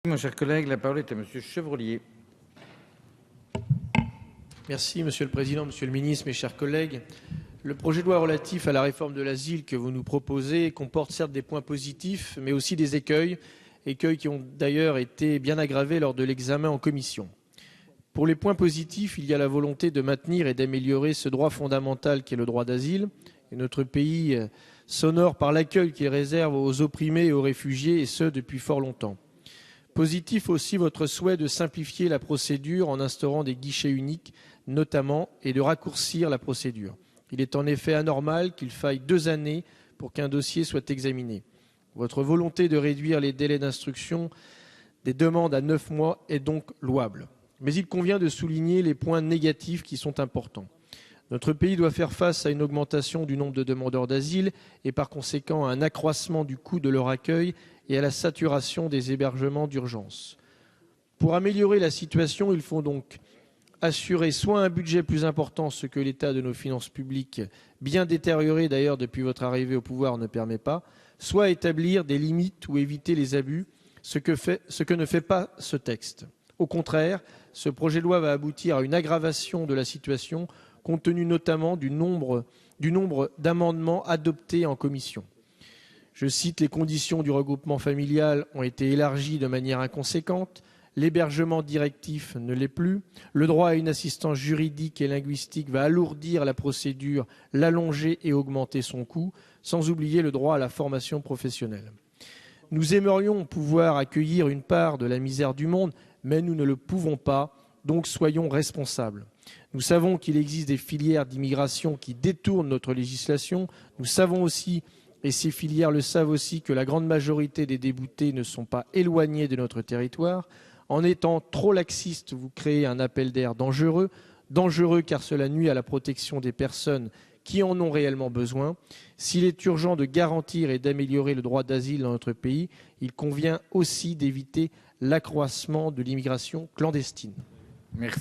Mon cher collègue, la parole est à Monsieur Chevrollier. Merci Monsieur le Président, Monsieur le Ministre, mes chers collègues. Le projet de loi relatif à la réforme de l'asile que vous nous proposez comporte certes des points positifs, mais aussi des écueils qui ont d'ailleurs été bien aggravés lors de l'examen en commission. Pour les points positifs, il y a la volonté de maintenir et d'améliorer ce droit fondamental qu'est le droit d'asile. Et notre pays s'honore par l'accueil qu'il réserve aux opprimés et aux réfugiés, et ce depuis fort longtemps. Positif aussi votre souhait de simplifier la procédure en instaurant des guichets uniques notamment et de raccourcir la procédure. Il est en effet anormal qu'il faille 2 années pour qu'un dossier soit examiné. Votre volonté de réduire les délais d'instruction des demandes à 9 mois est donc louable. Mais il convient de souligner les points négatifs qui sont importants. Notre pays doit faire face à une augmentation du nombre de demandeurs d'asile et par conséquent à un accroissement du coût de leur accueil et à la saturation des hébergements d'urgence. Pour améliorer la situation, il faut donc assurer soit un budget plus important, ce que l'état de nos finances publiques, bien détérioré d'ailleurs depuis votre arrivée au pouvoir, ne permet pas, soit établir des limites ou éviter les abus, ce que ne fait pas ce texte. Au contraire, ce projet de loi va aboutir à une aggravation de la situation, compte tenu notamment du nombre d'amendements adoptés en commission. Je cite, les conditions du regroupement familial ont été élargies de manière inconséquente, l'hébergement directif ne l'est plus, le droit à une assistance juridique et linguistique va alourdir la procédure, l'allonger et augmenter son coût, sans oublier le droit à la formation professionnelle. Nous aimerions pouvoir accueillir une part de la misère du monde, mais nous ne le pouvons pas, donc soyons responsables. Nous savons qu'il existe des filières d'immigration qui détournent notre législation. Nous savons aussi, et ces filières le savent aussi, que la grande majorité des déboutés ne sont pas éloignés de notre territoire. En étant trop laxiste, vous créez un appel d'air dangereux. Dangereux car cela nuit à la protection des personnes qui en ont réellement besoin. S'il est urgent de garantir et d'améliorer le droit d'asile dans notre pays, il convient aussi d'éviter l'accroissement de l'immigration clandestine. Merci.